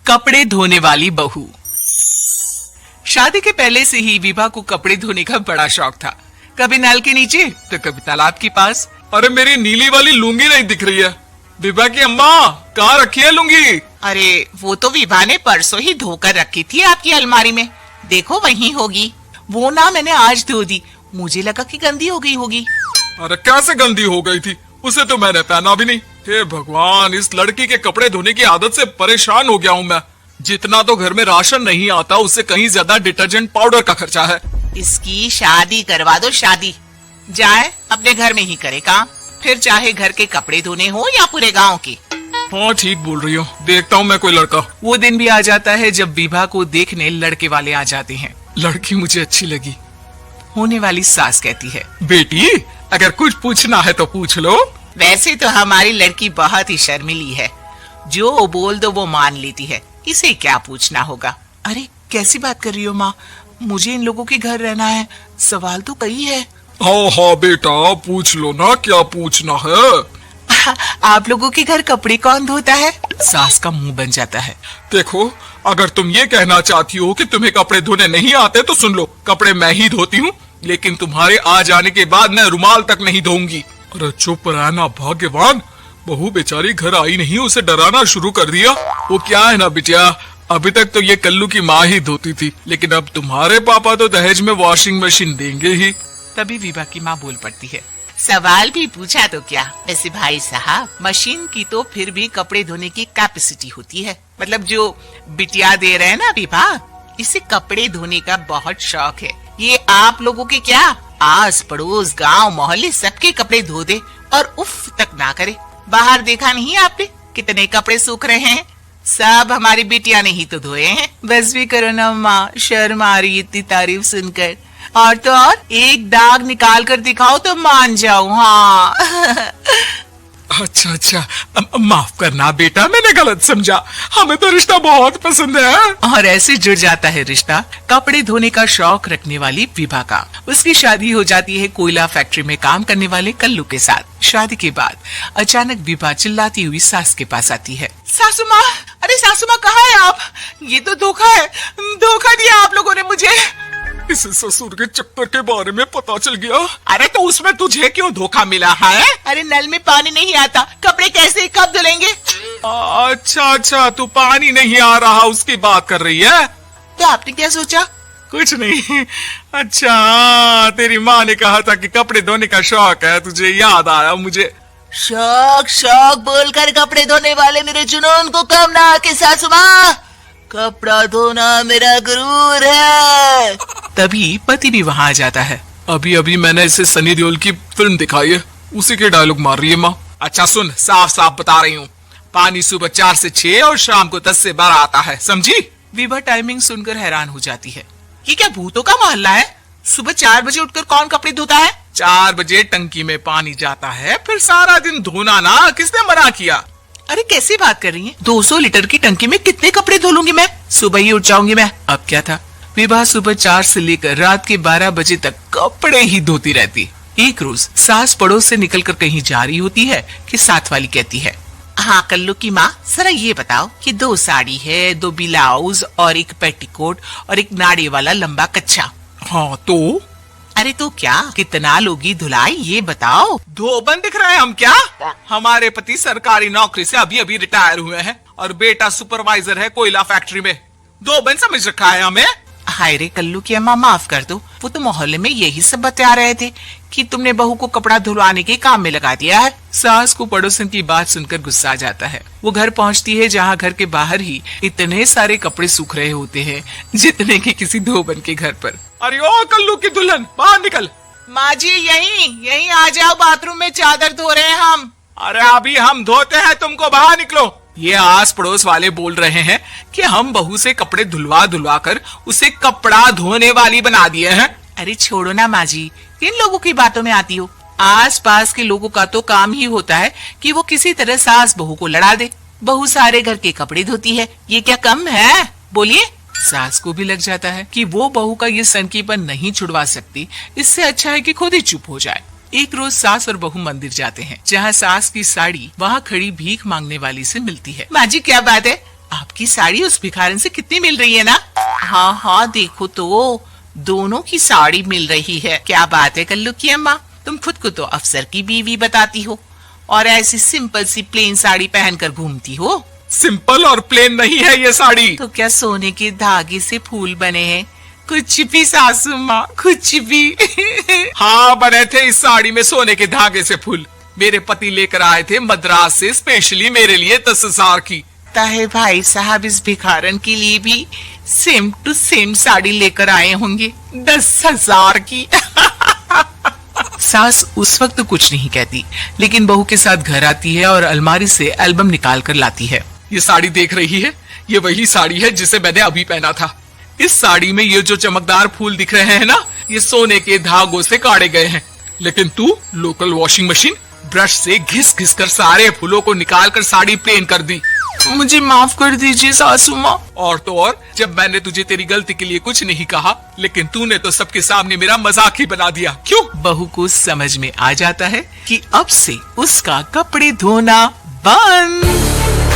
कपड़े धोने वाली बहू। शादी के पहले से ही विभा को कपड़े धोने का बड़ा शौक था। कभी नल के नीचे तो कभी तालाब के पास। अरे मेरी नीली वाली लुंगी नहीं दिख रही है। विभा की अम्मा, कहाँ रखी है लुंगी? अरे वो तो विभा ने परसों ही धोकर रखी थी आपकी अलमारी में, देखो वहीं होगी। वो ना मैंने आज धो दी, मुझे लगा कि गंदी हो गई होगी। अरे कैसे गंदी हो गई थी? उसे तो मैंने पहना भी नहीं। हे भगवान, इस लड़की के कपड़े धोने की आदत से परेशान हो गया हूँ मैं। जितना तो घर में राशन नहीं आता, उससे कहीं ज्यादा डिटर्जेंट पाउडर का खर्चा है। इसकी शादी करवा दो, शादी जाए अपने घर में ही करे काम, फिर चाहे घर के कपड़े धोने हो या पूरे गांव के। हाँ ठीक बोल रही हो, देखता हूँ मैं कोई लड़का। वो दिन भी आ जाता है जब विभा को देखने लड़के वाले आ जाते हैं। लड़की मुझे अच्छी लगी। होने वाली सास कहती है, बेटी अगर कुछ पूछना है तो पूछ लो। वैसे तो हमारी लड़की बहुत ही शर्मीली है, जो बोल दो वो मान लेती है, इसे क्या पूछना होगा। अरे कैसी बात कर रही हो माँ, मुझे इन लोगों के घर रहना है, सवाल तो कई है। हाँ हाँ बेटा, पूछ लो ना, क्या पूछना है। आप लोगों के घर कपड़े कौन धोता है? सास का मुंह बन जाता है। देखो, अगर तुम ये कहना चाहती हो कि तुम्हें कपड़े धोने नहीं आते तो सुन लो, कपड़े मैं ही धोती हूँ, लेकिन तुम्हारे आ जाने के बाद मैं रुमाल तक नहीं धोऊंगी। अरे चुप रहना भाग्यवान, बहू बेचारी घर आई नहीं, उसे डराना शुरू कर दिया। वो क्या है ना बिटिया, अभी तक तो ये कल्लू की माँ ही धोती थी, लेकिन अब तुम्हारे पापा तो दहेज में वॉशिंग मशीन देंगे ही। तभी विभा की माँ बोल पड़ती है, सवाल भी पूछा तो क्या। वैसे भाई साहब, मशीन की तो फिर भी कपड़े धोने की कैपेसिटी होती है। मतलब जो बिटिया दे रहे हैं ना विभा, इसे कपड़े धोने का बहुत शौक है। ये आप लोगों के क्या, आस पड़ोस गांव मोहल्ले सबके कपड़े धो दे और उफ तक ना करे। बाहर देखा नहीं आपने कितने कपड़े सूख रहे हैं? सब हमारी बिटिया ने ही तो धोए हैं। बस भी करो ना माँ, शर्म आ रही इतनी तारीफ सुनकर। और तो और एक दाग निकाल कर दिखाओ तो मान जाऊं। हाँ अच्छा, माफ करना बेटा, मैंने गलत समझा। हमें तो रिश्ता बहुत पसंद है। और ऐसे जुड़ जाता है रिश्ता कपड़े धोने का शौक रखने वाली विभा का। उसकी शादी हो जाती है कोयला फैक्ट्री में काम करने वाले कल्लू के साथ। शादी के बाद अचानक विभा चिल्लाती हुई सास के पास आती है, सासू माँ, अरे सासू माँ कहाँ है आप? ये तो धोखा है, धोखा दिया आप लोगों ने मुझे। इसे ससुर के चक्कर के बारे में पता चल गया। अरे तो उसमें तुझे क्यों धोखा मिला है? अरे नल में पानी नहीं आता, कपड़े कैसे कब धुलेंगे? अच्छा, तू पानी नहीं आ रहा उसकी बात कर रही है। तो आपने क्या सोचा? कुछ नहीं। अच्छा, तेरी माँ ने कहा था कि कपड़े धोने का शौक है, तुझे याद आया मुझे। शौक बोलकर कपड़े धोने वाले मेरे जुनून को कम ना आके सासू माँ, कपड़ा धोना मेरा गुरूर है। तभी पति भी वहाँ आ जाता है। अभी मैंने इसे सनी देओल की फिल्म दिखाई है, उसी के डायलॉग मार रही है माँ। अच्छा सुन, साफ साफ बता रही हूँ, पानी सुबह 4 से 6 और शाम को 10 से 12 आता है, समझी? विभा टाइमिंग सुनकर हैरान हो जाती है। ये क्या भूतों का मोहल्ला है? सुबह 4 बजे उठकर कौन कपड़े धोता है? 4 बजे टंकी में पानी जाता है, फिर सारा दिन धोना ना, किसने मना किया? अरे कैसी बात कर रही हैं? 200 लीटर की टंकी में कितने कपड़े धो लूंगी मैं, सुबह ही उठ जाऊंगी मैं। अब क्या था, विभा सुबह 4 से लेकर रात के 12 बजे तक कपड़े ही धोती रहती। एक रोज सास पड़ोस से निकलकर कहीं जा रही होती है कि साथ वाली कहती है, हाँ कल्लू की माँ, जरा ये बताओ कि 2 साड़ी है, 2 ब्लाउज और एक पेटीकोट और एक नाड़े वाला लंबा कच्छा। हाँ तो? अरे तो क्या, कितना लोगी धुलाई ये बताओ। धोबन दिख रहे हैं हम क्या? हमारे पति सरकारी नौकरी से अभी रिटायर हुए हैं और बेटा सुपरवाइजर है कोयला फैक्ट्री में। धोबन समझ रखा है हमें? हाय रे कल्लू की अम्मा, माफ कर दो, वो तो मोहल्ले में यही सब बता रहे थे कि तुमने बहू को कपड़ा धुलवाने के काम में लगा दिया है। सास को पड़ोसन की बात सुनकर गुस्सा आ जाता है। वो घर पहुंचती है जहां घर के बाहर ही इतने सारे कपड़े सूख रहे होते हैं जितने कि किसी धोबन के घर पर। अरे ओ कल्लू की दुल्हन, बाहर निकल। माँ जी यहीं आ जाओ, बाथरूम में चादर धो रहे हैं हम। अरे अभी हम धोते हैं, तुमको बाहर निकलो। ये आस पड़ोस वाले बोल रहे हैं कि हम बहू से कपड़े धुलवा कर उसे कपड़ा धोने वाली बना दिए हैं। अरे छोड़ो ना माँ जी, किन लोगों की बातों में आती हो? आस पास के लोगों का तो काम ही होता है कि वो किसी तरह सास बहू को लड़ा दे। बहू सारे घर के कपड़े धोती है, ये क्या कम है? बोलिए। सास को भी लग जाता है कि वो बहू का ये सनकीपन नहीं छुड़वा सकती, इससे अच्छा है कि खुद ही चुप हो जाए। एक रोज सास और बहू मंदिर जाते हैं, जहाँ सास की साड़ी वहाँ खड़ी भीख मांगने वाली से मिलती है। माँ जी क्या बात है, आपकी साड़ी उस भिखारन से कितनी मिल रही है ना? हाँ हाँ, देखो तो दोनों की साड़ी मिल रही है। क्या बात है कल्लू की अम्मा, तुम खुद को तो अफसर की बीवी बताती हो और ऐसी सिंपल सी प्लेन साड़ी पहनकर घूमती हो। सिंपल और प्लेन नहीं है ये साड़ी। तो क्या सोने के धागे से फूल बने हैं? कुछ भी सासू माँ, कुछ भी। हाँ, बने थे इस साड़ी में सोने के धागे से फूल। मेरे पति लेकर आए थे मद्रास से स्पेशली मेरे लिए 10,000 की। ताहे भाई साहब इस भिखारन के लिए भी सेम टू सेम साड़ी लेकर आए होंगे 10,000 की। सास उस वक्त तो कुछ नहीं कहती, लेकिन बहू के साथ घर आती है और अलमारी से एल्बम निकाल कर लाती है। ये साड़ी देख रही है, ये वही साड़ी है जिसे मैंने अभी पहना था। इस साड़ी में ये जो चमकदार फूल दिख रहे हैं ना, ये सोने के धागों से काटे गए हैं। लेकिन तू लोकल वॉशिंग मशीन ब्रश से घिस घिस कर सारे फूलों को निकाल कर साड़ी प्लेन कर दी। मुझे माफ कर दीजिए सासू माँ। और तो और, जब मैंने तुझे तेरी गलती के लिए कुछ नहीं कहा, लेकिन तूने तो सबके सामने मेरा मजाक ही बना दिया। क्यों? बहू को समझ में आ जाता है कि अब से उसका कपड़े धोना बंद।